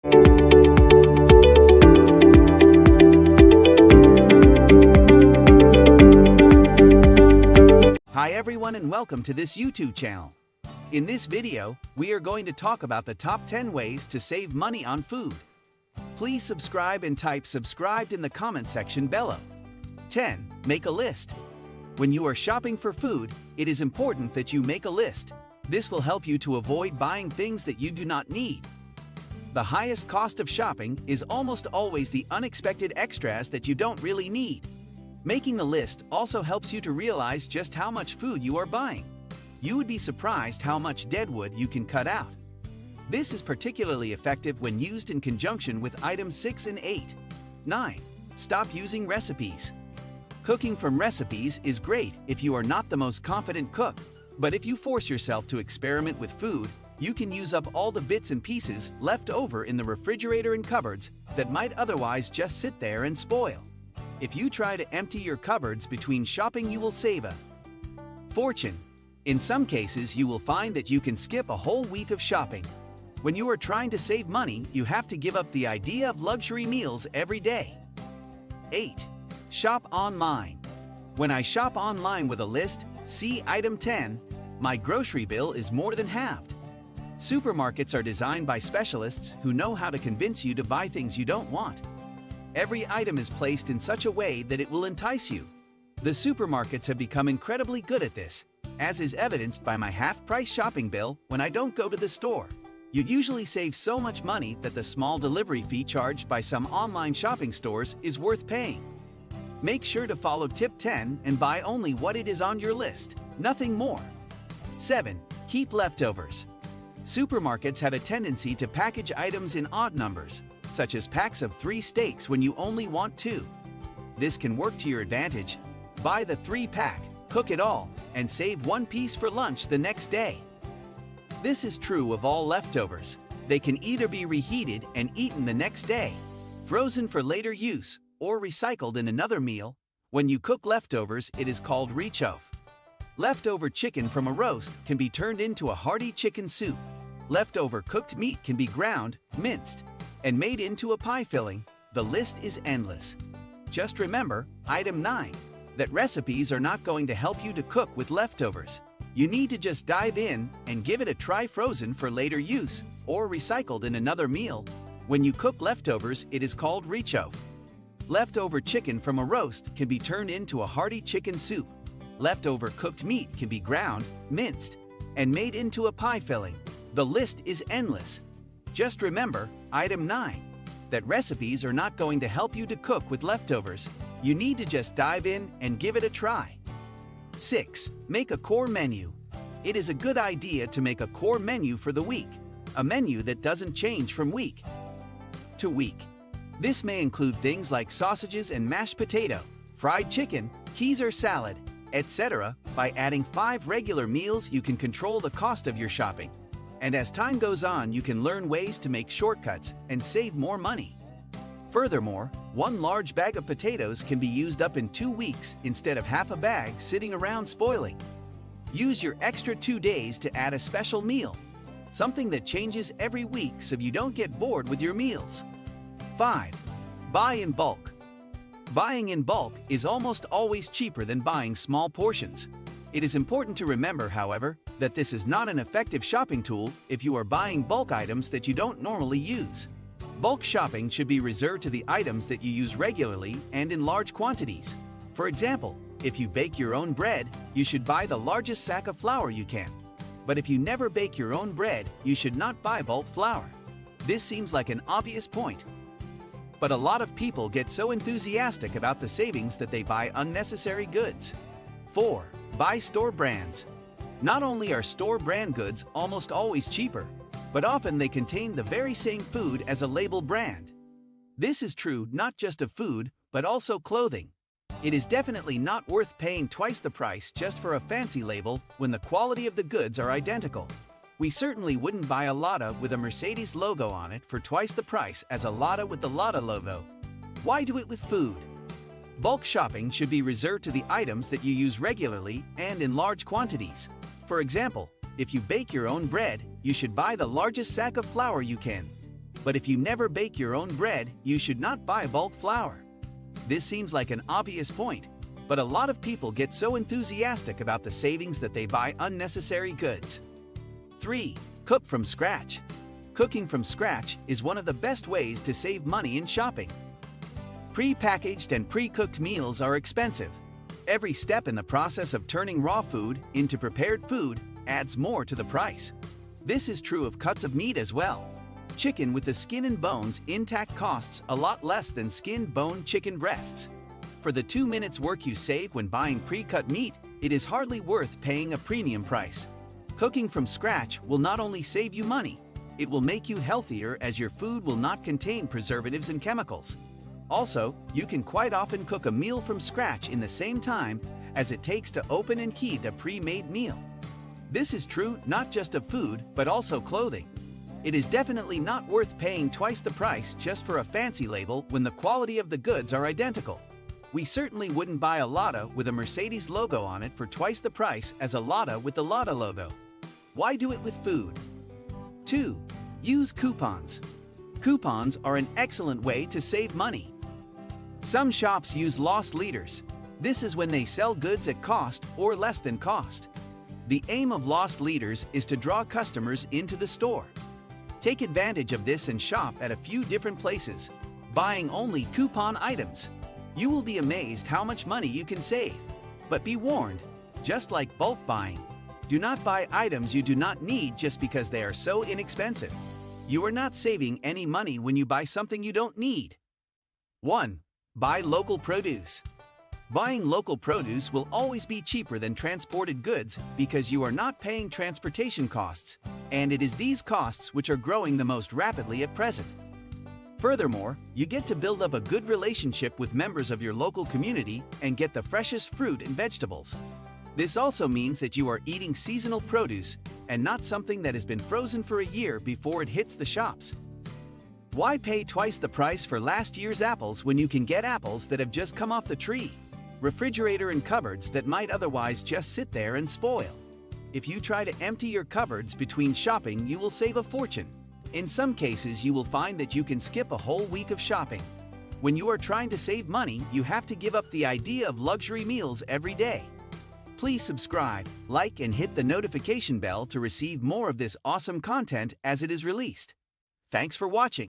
Hi everyone and welcome to this YouTube channel. In this video, we are going to talk about the top 10 ways to save money on food. Please subscribe and type subscribed in the comment section below. 10. Make a list. When you are shopping for food, it is important that you make a list. This will help you to avoid buying things that you do not need. The highest cost of shopping is almost always the unexpected extras that you don't really need. Making a list also helps you to realize just how much food you are buying. You would be surprised how much deadwood you can cut out. This is particularly effective when used in conjunction with items 6 and 8. 9. Stop using recipes. Cooking from recipes is great if you are not the most confident cook, but if you force yourself to experiment with food, you can use up all the bits and pieces left over in the refrigerator and cupboards that might otherwise just sit there and spoil. If you try to empty your cupboards between shopping, you will save a fortune. In some cases, you will find that you can skip a whole week of shopping. When you are trying to save money, you have to give up the idea of luxury meals every day. 8. Shop online. When I shop online with a list, see item 10, my grocery bill is more than halved. Supermarkets are designed by specialists who know how to convince you to buy things you don't want. Every item is placed in such a way that it will entice you. The supermarkets have become incredibly good at this, as is evidenced by my half-price shopping bill when I don't go to the store. You'd usually save so much money that the small delivery fee charged by some online shopping stores is worth paying. Make sure to follow tip 10 and buy only what it is on your list, nothing more. 7. Keep leftovers. Supermarkets have a tendency to package items in odd numbers, such as packs of 3 steaks when you only want 2. This can work to your advantage. Buy the 3-pack, cook it all, and save 1 piece for lunch the next day. This is true of all leftovers. They can either be reheated and eaten the next day, frozen for later use, or recycled in another meal. When you cook leftovers, it is called rechauffe. Leftover chicken from a roast can be turned into a hearty chicken soup. Leftover cooked meat can be ground, minced, and made into a pie filling. The list is endless. Just remember, item 9, that recipes are not going to help you to cook with leftovers. You need to just dive in and give it a try frozen for later use, or recycled in another meal. When you cook leftovers, it is called rechauffe. Leftover chicken from a roast can be turned into a hearty chicken soup. Leftover cooked meat can be ground, minced, and made into a pie filling. The list is endless. Just remember, item 9, that recipes are not going to help you to cook with leftovers. You need to just dive in and give it a try. 6. Make a core menu. It is a good idea to make a core menu for the week, a menu that doesn't change from week to week. This may include things like sausages and mashed potato, fried chicken, Caesar salad, etc. By adding 5 regular meals, you can control the cost of your shopping. And as time goes on, you can learn ways to make shortcuts and save more money. Furthermore, 1 large bag of potatoes can be used up in 2 weeks instead of half a bag sitting around spoiling. Use your extra 2 days to add a special meal, something that changes every week so you don't get bored with your meals. 5. Buy in bulk. Buying in bulk is almost always cheaper than buying small portions. It is important to remember, however, that this is not an effective shopping tool if you are buying bulk items that you don't normally use. Bulk shopping should be reserved to the items that you use regularly and in large quantities. For example, if you bake your own bread, you should buy the largest sack of flour you can. But if you never bake your own bread, you should not buy bulk flour. This seems like an obvious point, but a lot of people get so enthusiastic about the savings that they buy unnecessary goods. 4. Buy store brands. Not only are store brand goods almost always cheaper, but often they contain the very same food as a label brand. This is true not just of food, but also clothing. It is definitely not worth paying twice the price just for a fancy label when the quality of the goods are identical. We certainly wouldn't buy a Lada with a Mercedes logo on it for twice the price as a Lada with the Lada logo. Why do it with food? Bulk shopping should be reserved to the items that you use regularly and in large quantities. For example, if you bake your own bread, you should buy the largest sack of flour you can. But if you never bake your own bread, you should not buy bulk flour. This seems like an obvious point, but a lot of people get so enthusiastic about the savings that they buy unnecessary goods. 3. Cook from scratch. Cooking from scratch is one of the best ways to save money in shopping. Pre-packaged and pre-cooked meals are expensive. Every step in the process of turning raw food into prepared food adds more to the price. This is true of cuts of meat as well. Chicken with the skin and bones intact costs a lot less than skin-bone chicken breasts. For the 2 minutes work you save when buying pre-cut meat, it is hardly worth paying a premium price. Cooking from scratch will not only save you money, it will make you healthier as your food will not contain preservatives and chemicals. Also, you can quite often cook a meal from scratch in the same time as it takes to open and heat a pre-made meal. This is true not just of food, but also clothing. It is definitely not worth paying twice the price just for a fancy label when the quality of the goods are identical. We certainly wouldn't buy a Lada with a Mercedes logo on it for twice the price as a Lada with the Lada logo. Why do it with food? 2. Use coupons. Coupons are an excellent way to save money. Some shops use loss leaders. This is when they sell goods at cost or less than cost. The aim of loss leaders is to draw customers into the store. Take advantage of this and shop at a few different places, buying only coupon items. You will be amazed how much money you can save. But be warned, just like bulk buying, do not buy items you do not need just because they are so inexpensive. You are not saving any money when you buy something you don't need. 1. Buy local produce. Buying local produce will always be cheaper than transported goods because you are not paying transportation costs, and it is these costs which are growing the most rapidly at present. Furthermore, you get to build up a good relationship with members of your local community and get the freshest fruit and vegetables. This also means that you are eating seasonal produce and not something that has been frozen for a year before it hits the shops. Why pay twice the price for last year's apples when you can get apples that have just come off the tree? Refrigerator and cupboards that might otherwise just sit there and spoil. If you try to empty your cupboards between shopping, you will save a fortune. In some cases, you will find that you can skip a whole week of shopping. When you are trying to save money, you have to give up the idea of luxury meals every day. Please subscribe, like, and hit the notification bell to receive more of this awesome content as it is released. Thanks for watching.